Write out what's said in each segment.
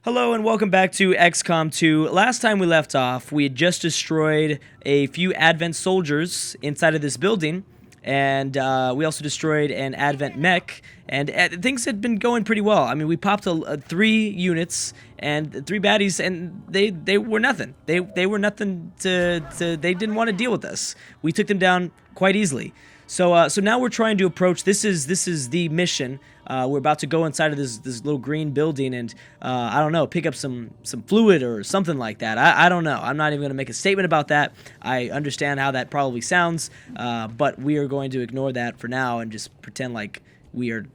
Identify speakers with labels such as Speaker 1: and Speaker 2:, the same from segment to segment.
Speaker 1: Hello and welcome back to XCOM 2. Last time we left off, we had just destroyed a few Advent soldiers inside of this building, and we also destroyed an Advent mech, and things had been going pretty well. I mean, we popped 3 units and 3 baddies, and they were nothing. They were nothing they didn't want to deal with us. We took them down quite easily. So now we're trying to approach. This is the mission. We're about to go inside of this little green building and I don't know, pick up some fluid or something like that. I don't know. I'm not even going to make a statement about that. I understand how that probably sounds, but we are going to ignore that for now and just pretend like we are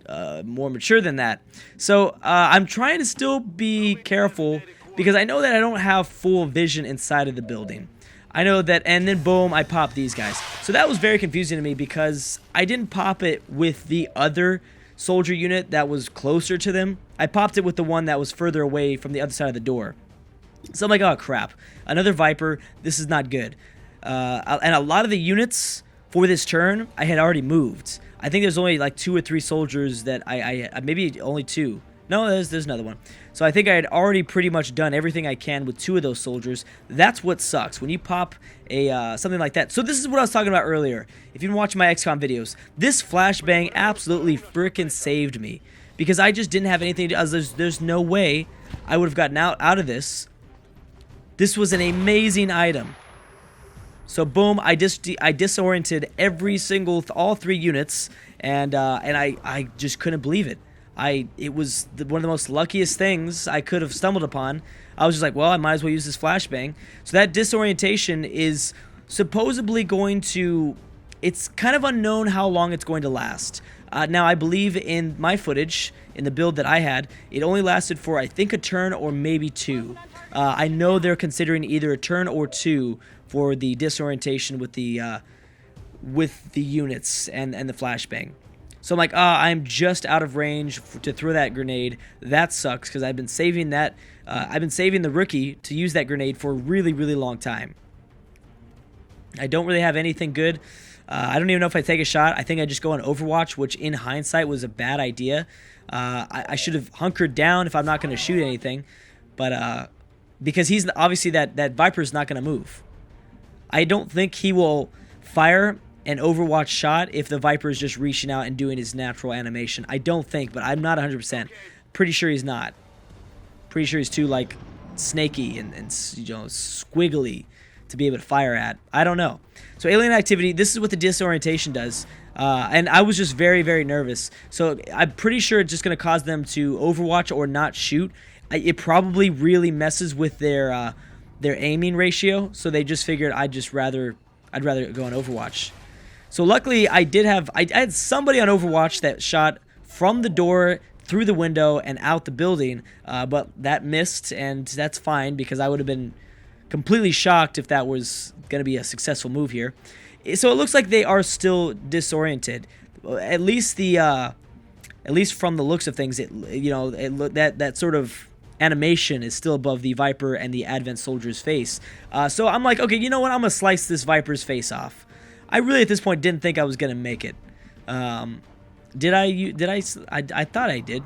Speaker 1: more mature than that. So I'm trying to still be careful because I know that I don't have full vision inside of the building. I know that, and then boom, I popped these guys. So that was very confusing to me because I didn't pop it with the other soldier unit that was closer to them. I popped it with the one that was further away from the other side of the door. So I'm like, oh crap, another Viper, this is not good. And a lot of the units for this turn, I had already moved. I think there's only like 2 or 3 soldiers that I maybe only 2. No, there's another one. So I think I had already pretty much done everything I can with 2 of those soldiers. That's what sucks when you pop a something like that. So this is what I was talking about earlier. If you've been watching my XCOM videos, this flashbang absolutely freaking saved me because I just didn't have anything to. There's no way I would have gotten out of this. This was an amazing item. So boom, I disoriented all 3 units, and I just couldn't believe it. It was one of the most luckiest things I could have stumbled upon. I was just like, well, I might as well use this flashbang. So that disorientation is supposedly going to, it's kind of unknown how long it's going to last. Now, I believe in my footage, in the build that I had, it only lasted for, I think, a turn or maybe 2. I know they're considering either a turn or 2 for the disorientation with the units and the flashbang. So I'm like, I'm just out of range to throw that grenade. That sucks because I've been saving that. I've been saving the rookie to use that grenade for a really, really long time. I don't really have anything good. I don't even know if I take a shot. I think I just go on Overwatch, which in hindsight was a bad idea. I should have hunkered down if I'm not going to shoot anything. But because he's obviously that Viper's not going to move. I don't think he will fire an Overwatch shot if the Viper is just reaching out and doing his natural animation. I don't think, but I'm not 100%. Pretty sure he's not. Pretty sure he's too, like, snaky and you know, squiggly to be able to fire at. I don't know. So alien activity, this is what the disorientation does. And I was just very, very nervous. So I'm pretty sure it's just going to cause them to Overwatch or not shoot. It probably really messes with their aiming ratio. So they just figured I'd rather go on Overwatch. So luckily, I had somebody on Overwatch that shot from the door, through the window, and out the building, but that missed, and that's fine because I would have been completely shocked if that was going to be a successful move here. So it looks like they are still disoriented. At least from the looks of things, that sort of animation is still above the Viper and the Advent soldier's face. So I'm like, okay, you know what? I'm gonna slice this Viper's face off. I really at this point didn't think I was gonna make it. Did I? I thought I did.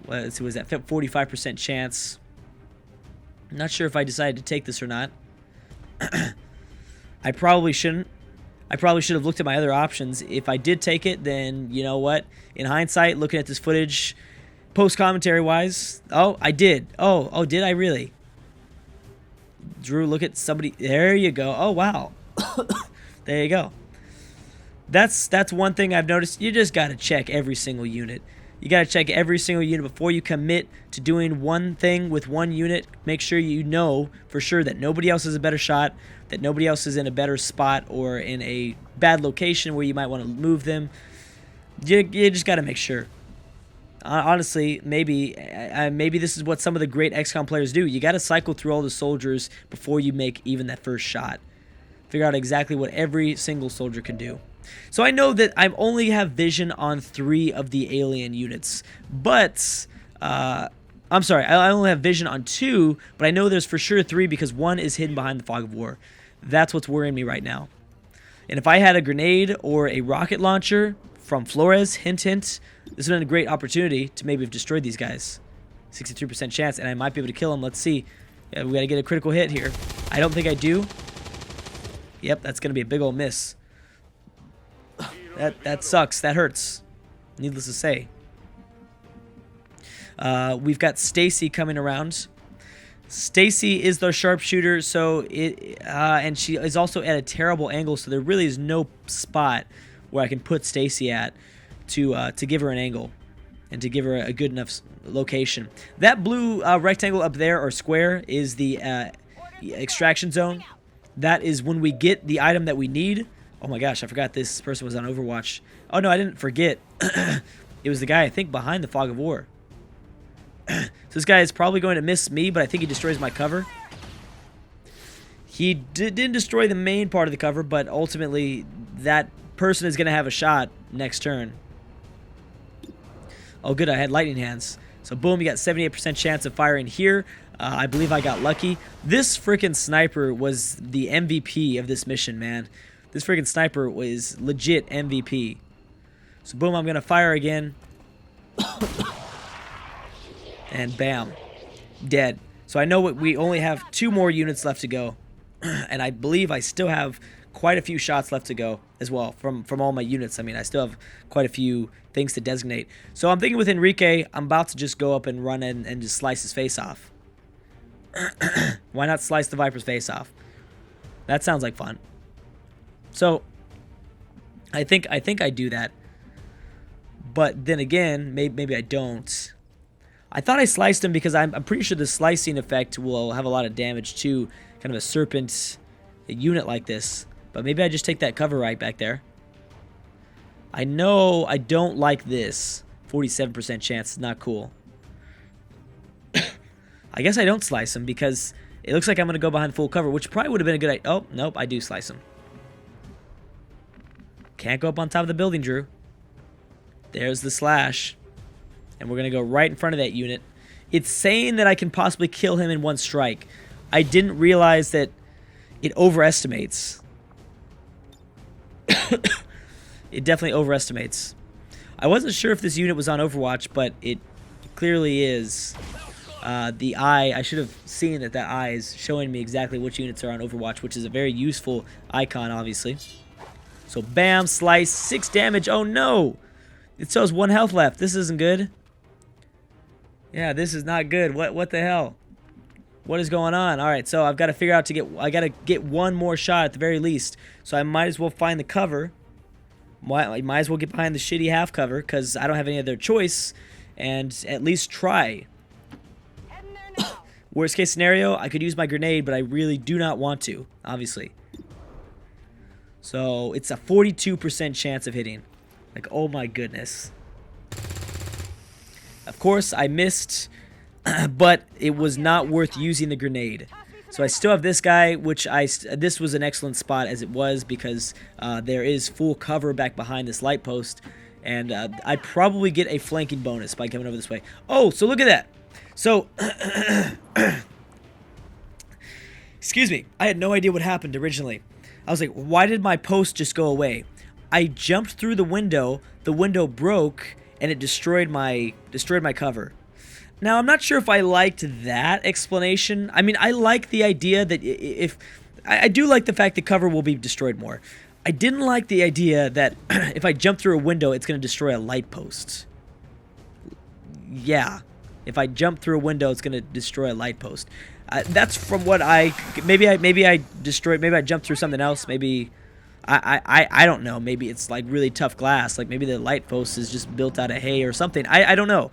Speaker 1: Let's see, was that 45% chance? I'm not sure if I decided to take this or not. I probably shouldn't. I probably should have looked at my other options. If I did take it, then you know what? In hindsight, looking at this footage, post-commentary wise, oh, I did. Oh, did I really? Drew, look at somebody. There you go. Oh, wow. There you go. That's one thing I've noticed. You just got to check every single unit. You got to check every single unit before you commit to doing one thing with one unit. Make sure you know for sure that nobody else has a better shot, that nobody else is in a better spot or in a bad location where you might want to move them. You just got to make sure. Honestly, maybe this is what some of the great XCOM players do. You got to cycle through all the soldiers before you make even that first shot. Figure out exactly what every single soldier can do. So I know that I only have vision on 3 of the alien units, but I'm sorry, I only have vision on 2, but I know there's for sure 3 because 1 is hidden behind the fog of war. That's what's worrying me right now. And if I had a grenade or a rocket launcher from Flores, hint, hint, this would have been a great opportunity to maybe have destroyed these guys. 63% chance, and I might be able to kill him. Let's see. Yeah, we got to get a critical hit here. I don't think I do. Yep, that's going to be a big old miss. That sucks. That hurts. Needless to say. We've got Stacy coming around. Stacy is the sharpshooter, so and she is also at a terrible angle, so there really is no spot where I can put Stacy at to give her an angle and to give her a good enough location. That blue rectangle up there, or square, is the extraction zone. That is when we get the item that we need. Oh my gosh, I forgot this person was on Overwatch. Oh no, I didn't forget. It was the guy, I think, behind the Fog of War. So this guy is probably going to miss me, but I think he destroys my cover. He didn't destroy the main part of the cover, but ultimately that person is going to have a shot next turn. Oh good, I had lightning hands. So boom, you got 78% chance of firing here. I believe I got lucky. This freaking sniper was the MVP of this mission, man. This freaking sniper was legit MVP. So boom, I'm going to fire again. And bam, dead. So I know we only have 2 more units left to go. And I believe I still have quite a few shots left to go as well from all my units. I mean, I still have quite a few things to designate. So I'm thinking with Enrique, I'm about to just go up and run in and just slice his face off. Why not slice the Viper's face off? That sounds like fun. So I think I do that. But then again, maybe I don't. I thought I sliced him because I'm pretty sure the slicing effect will have a lot of damage to kind of a serpent unit like this. But maybe I just take that cover right back there. I know I don't like this. 47% chance is not cool. I guess I don't slice him because it looks like I'm going to go behind full cover, which probably would have been a good idea. Oh, nope, I do slice him. Can't go up on top of the building, Drew. There's the slash. And we're going to go right in front of that unit. It's saying that I can possibly kill him in 1 strike. I didn't realize that it overestimates. It definitely overestimates. I wasn't sure if this unit was on Overwatch, but it clearly is. The eye, I should have seen that eye is showing me exactly which units are on Overwatch, which is a very useful icon, obviously. So bam, slice, 6 damage. Oh no! It shows 1 health left. This isn't good. Yeah, this is not good. What the hell? What is going on? All right, so I've got to figure out I got to get 1 more shot at the very least. So I might as well find the cover. Might as well get behind the shitty half cover because I don't have any other choice, and at least try. Worst case scenario, I could use my grenade, but I really do not want to, obviously. So it's a 42% chance of hitting. Like, oh my goodness. Of course, I missed, but it was not worth using the grenade. So I still have this guy, which this was an excellent spot as it was because there is full cover back behind this light post. And I'd probably get a flanking bonus by coming over this way. Oh, so look at that. So, excuse me, I had no idea what happened originally. I was like, why did my post just go away? I jumped through the window broke, and it destroyed my cover. Now, I'm not sure if I liked that explanation. I mean, I like the idea that I do like the fact the cover will be destroyed more. I didn't like the idea that if I jump through a window, it's going to destroy a light post. Yeah. If I jump through a window, it's going to destroy a light post. That's from what maybe I jumped through something else. Maybe I don't know. Maybe it's like really tough glass. Like maybe the light post is just built out of hay or something. I don't know.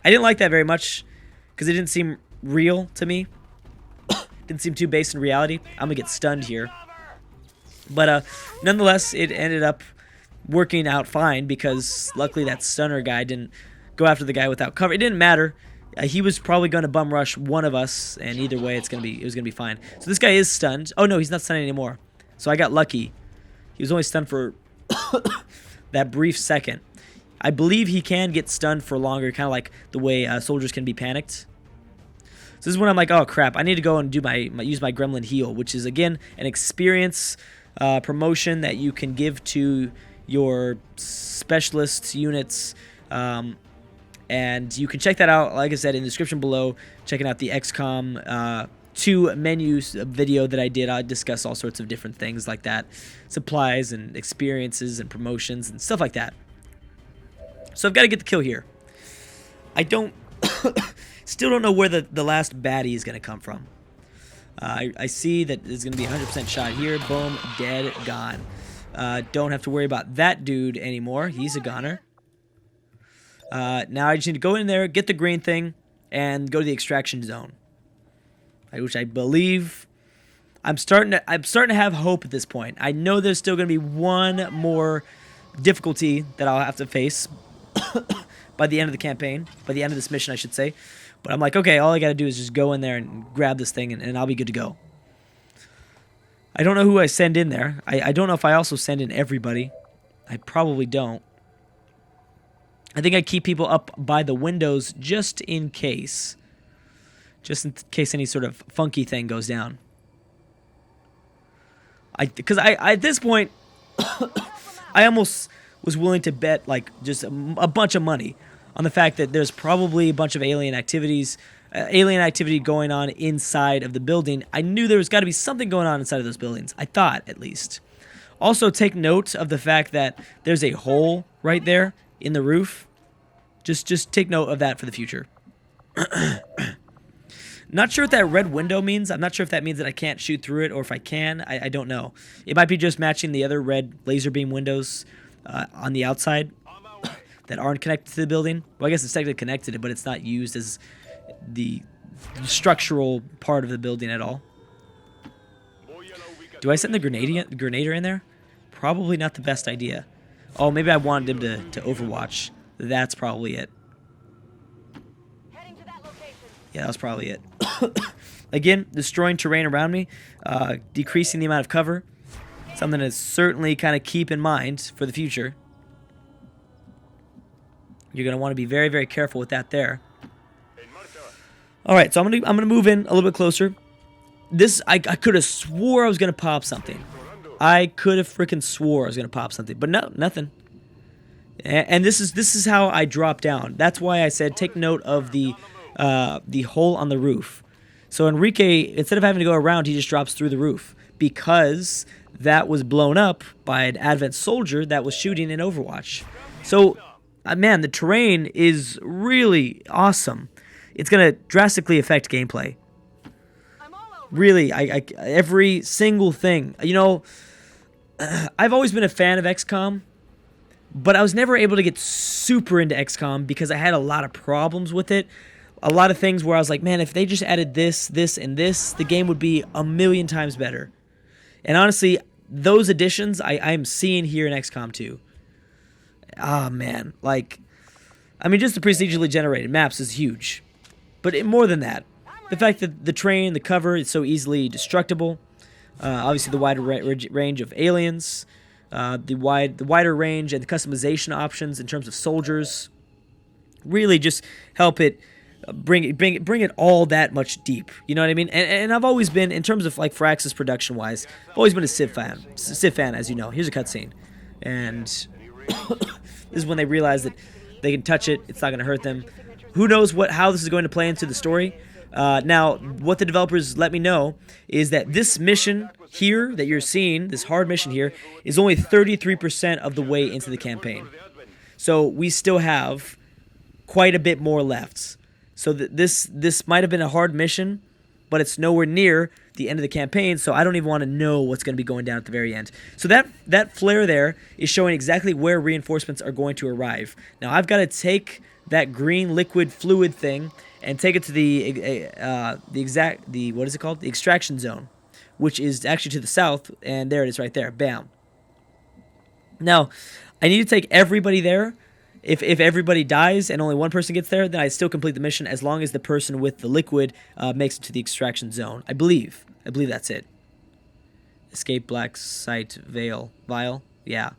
Speaker 1: I didn't like that very much because it didn't seem real to me. Didn't seem too based in reality. I'm gonna get stunned here. But nonetheless, it ended up working out fine because luckily that stunner guy didn't go after the guy without cover. It didn't matter. He was probably going to bum rush one of us, and either way, it was gonna be fine. So this guy is stunned. Oh no, he's not stunned anymore. So I got lucky. He was only stunned for that brief second. I believe he can get stunned for longer, kind of like the way soldiers can be panicked. So this is when I'm like, oh crap, I need to go and do use my Gremlin heal, which is again an experience promotion that you can give to your specialist units. And you can check that out, like I said, in the description below, checking out the XCOM 2 menus video that I did. I discuss all sorts of different things like that, supplies and experiences and promotions and stuff like that. So I've got to get the kill here. I don't, still don't know where the last baddie is going to come from. I see that there's going to be 100% shot here. Boom, dead, gone. Don't have to worry about that dude anymore. He's a goner. Now I just need to go in there, get the green thing, and go to the extraction zone. Which I believe I'm starting to have hope at this point. I know there's still going to be one more difficulty that I'll have to face by the end of the campaign, by the end of this mission, I should say. But I'm like, okay, all I got to do is just go in there and grab this thing, and I'll be good to go. I don't know who I send in there. I don't know if I also send in everybody. I probably don't. I think I keep people up by the windows just in case. Just in case any sort of funky thing goes down. Because at this point, I almost was willing to bet like just a bunch of money on the fact that there's probably a bunch of alien activity going on inside of the building. I knew there was got to be something going on inside of those buildings. I thought, at least. Also, take note of the fact that there's a hole right there in the roof. Just take note of that for the future. Not sure what that red window means. I'm not sure if that means that I can't shoot through it, or if I can. I don't know. It might be just matching the other red laser beam windows on the outside that aren't connected to the building. Well, I guess it's technically connected, but it's not used as the structural part of the building at all. Do I send the grenader in there? Probably not the best idea. Oh, maybe I wanted him to overwatch. That's probably it. Yeah, that was probably it. Again, destroying terrain around me, decreasing the amount of cover. Something to certainly kind of keep in mind for the future. You're going to want to be very, very careful with that there. All right, so I'm gonna move in a little bit closer. I could have swore I was going to pop something. I could have freaking swore I was going to pop something, but no, nothing. And this is how I drop down. That's why I said take note of the hole on the roof. So Enrique, instead of having to go around, he just drops through the roof because that was blown up by an Advent soldier that was shooting in Overwatch. So, man, the terrain is really awesome. It's going to drastically affect gameplay. Really, every single thing. You know, I've always been a fan of XCOM, but I was never able to get super into XCOM because I had a lot of problems with it. A lot of things where I was like, man, if they just added this, this, and this, the game would be a million times better. And honestly, those additions I'm seeing here in XCOM 2. Ah, man. Like, I mean, just the procedurally generated maps is huge. But more than that, the fact that the terrain, the cover is so easily destructible. Obviously, the wider range of aliens. The wider range and the customization options in terms of soldiers. Really just help it bring it all that much deep. You know what I mean? And I've always been, in terms of like Firaxis production wise, I've always been a Civ fan. As you know. Here's a cutscene, and this is when they realize that they can touch it. It's not going to hurt them. Who knows how this is going to play into the story? Now, what the developers let me know is that this mission here that you're seeing, this hard mission here, is only 33% of the way into the campaign. So we still have quite a bit more left. So this might have been a hard mission, but it's nowhere near the end of the campaign, so I don't even want to know what's going to be going down at the very end. So that flare there is showing exactly where reinforcements are going to arrive. Now I've got to take that green liquid fluid thing and take it to the what is it called? The extraction zone, which is actually to the south, and there it is right there. Bam. Now, I need to take everybody there. If everybody dies and only one person gets there, then I still complete the mission as long as the person with the liquid makes it to the extraction zone. I believe that's it. Escape Blacksite Vial. Yeah.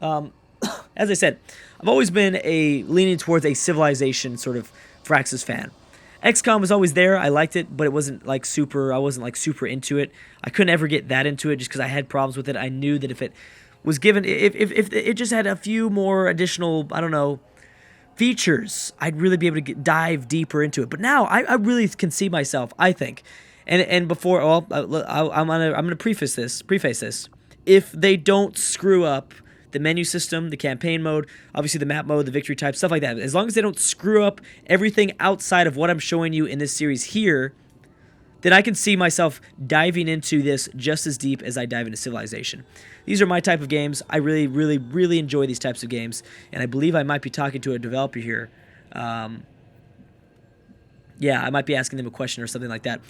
Speaker 1: As I said, I've always been leaning towards a Civilization sort of Firaxis fan. XCOM was always there. I liked it, but it wasn't like super. I wasn't like super into it. I couldn't ever get that into it just because I had problems with it. I knew that if it was given, if it just had a few more additional, I don't know, features, I'd really be able to dive deeper into it. But now I really can see myself, I think. And before, well, I'm gonna preface this. If they don't screw up the menu system, the campaign mode, obviously the map mode, the victory type, stuff like that, as long as they don't screw up everything outside of what I'm showing you in this series here, then I can see myself diving into this just as deep as I dive into Civilization. These are my type of games. I really, really, really enjoy these types of games, and I believe I might be talking to a developer here. Yeah, I might be asking them a question or something like that.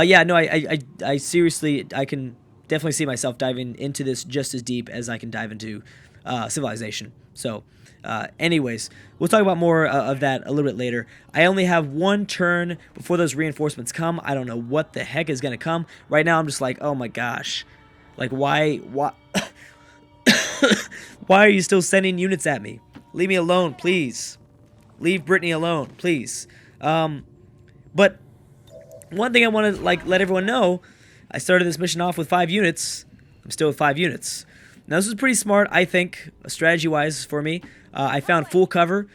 Speaker 1: Yeah, no, I seriously, I can definitely see myself diving into this just as deep as I can dive into Civilization. So, anyways, we'll talk about more of that a little bit later. I only have one turn before those reinforcements come. I don't know what the heck is going to come. Right now, I'm just like, oh my gosh. Like, why why are you still sending units at me? Leave me alone, please. Leave Brittany alone, please. But one thing I want to let everyone know, I started this mission off with 5 units. I'm still with 5 units. Now, this is pretty smart, I think, strategy-wise for me. I found full cover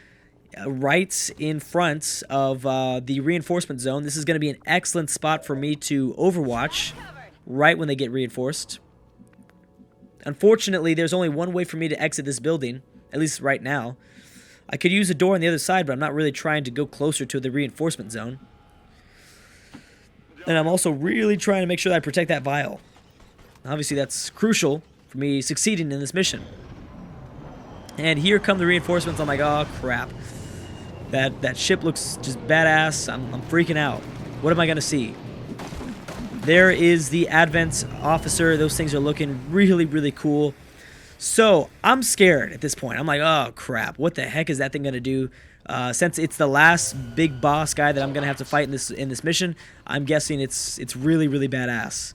Speaker 1: right in front of the reinforcement zone. This is going to be an excellent spot for me to overwatch right when they get reinforced. Unfortunately, there's only one way for me to exit this building, at least right now. I could use a door on the other side, but I'm not really trying to go closer to the reinforcement zone. And I'm also really trying to make sure that I protect that vial. Obviously, that's crucial for me succeeding in this mission. And here come the reinforcements. I'm like, oh crap. That ship looks just badass. I'm freaking out. What am I gonna see? There is the Advent officer. Those things are looking really, really cool. So I'm scared at this point. I'm like, oh crap. What the heck is that thing gonna do? Since it's the last big boss guy that I'm gonna have to fight in this mission, I'm guessing it's really, really badass.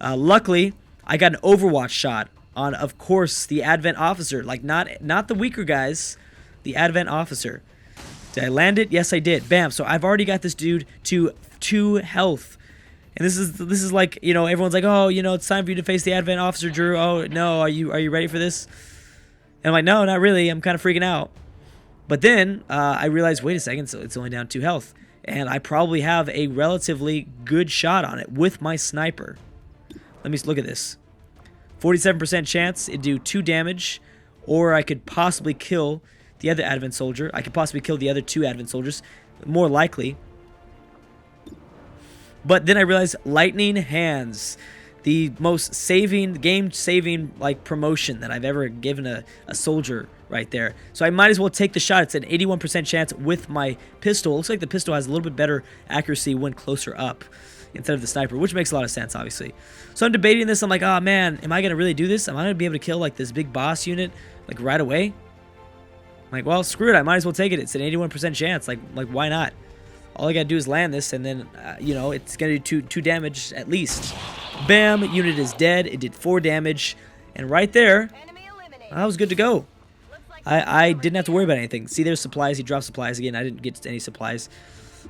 Speaker 1: Luckily, I got an Overwatch shot on, of course, the Advent officer. Like, not the weaker guys, the Advent officer. Did I land it? Yes, I did. Bam. So I've already got this dude to 2 health. And this is like, you know, everyone's like, oh, you know, it's time for you to face the Advent officer, Drew. Oh no, are you ready for this? And I'm like, no, not really. I'm kind of freaking out. But then I realized, wait a second, so it's only down 2 health, and I probably have a relatively good shot on it with my sniper. Let me look at this. 47% chance it'd do 2 damage, or I could possibly kill the other Advent soldier. I could possibly kill the other 2 Advent soldiers, more likely. But then I realized lightning hands, the most game-saving like promotion that I've ever given a soldier right there. So I might as well take the shot. It's an 81% chance with my pistol. It looks like the pistol has a little bit better accuracy when closer up instead of the sniper, which makes a lot of sense, obviously. So I'm debating this. I'm like, oh man, am I gonna really do this? Am I gonna be able to kill like this big boss unit like right away? I'm like, well, screw it. I might as well take it. It's an 81% chance. Like why not? All I gotta do is land this, and then you know, it's gonna do 2 damage at least. Bam! Unit is dead. It did 4 damage, and right there, I was good to go. I didn't have to worry about anything. See, there's supplies. He dropped supplies again. I didn't get any supplies.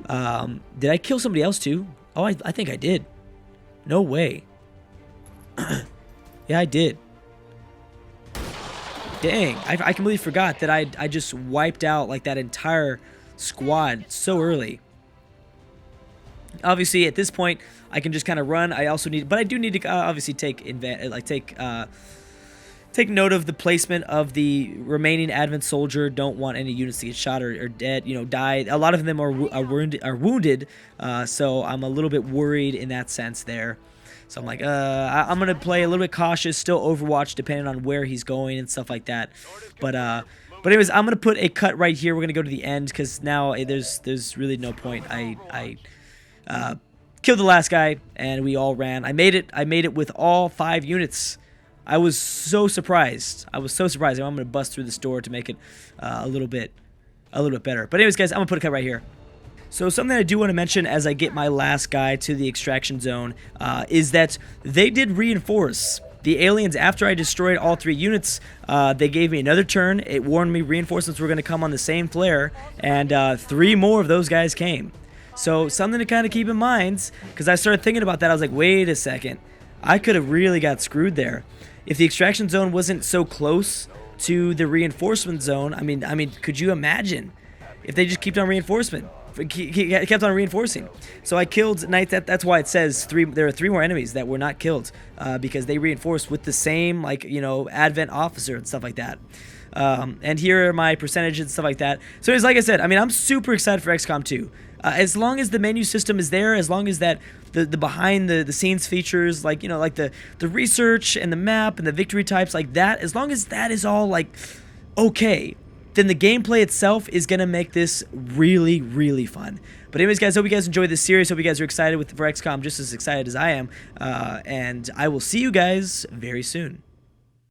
Speaker 1: Did I kill somebody else too? Oh, I think I did. No way. Yeah, I did. Dang, I completely forgot that I just wiped out like that entire squad so early. Obviously, at this point, I can just kind of run. I also need, but I do need to obviously take note of the placement of the remaining Advent soldier. Don't want any units to get shot or dead, you know, die. A lot of them are wounded, so I'm a little bit worried in that sense there. So I'm like, I'm gonna play a little bit cautious, still Overwatch, depending on where he's going and stuff like that. But anyways, I'm gonna put a cut right here. We're gonna go to the end because now there's really no point. I killed the last guy and we all ran. I made it with all 5 units. I was so surprised. I'm gonna bust through this door to make it a little bit better. But anyways, guys, I'm gonna put a cut right here. So something I do want to mention as I get my last guy to the extraction zone is that they did reinforce. The aliens, after I destroyed all 3 units, they gave me another turn. It warned me reinforcements were going to come on the same flare, and 3 more of those guys came. So something to kind of keep in mind, because I started thinking about that. I was like, wait a second. I could have really got screwed there. If the extraction zone wasn't so close to the reinforcement zone, I mean, could you imagine if they just kept on kept on reinforcing. So I killed Knight. That's why it says there are 3 more enemies that were not killed, because they reinforced with the same, like, you know, Advent officer and stuff like that. And here are my percentages and stuff like that. So it's like I said, I mean, I'm super excited for XCOM 2. As long as the menu system is there, as long as that the behind the scenes features, like, you know, like the research and the map and the victory types like that, as long as that is all like okay, then the gameplay itself is gonna make this really, really fun. But anyways, guys, hope you guys enjoyed this series. Hope you guys are excited for XCOM, just as excited as I am. And I will see you guys very soon.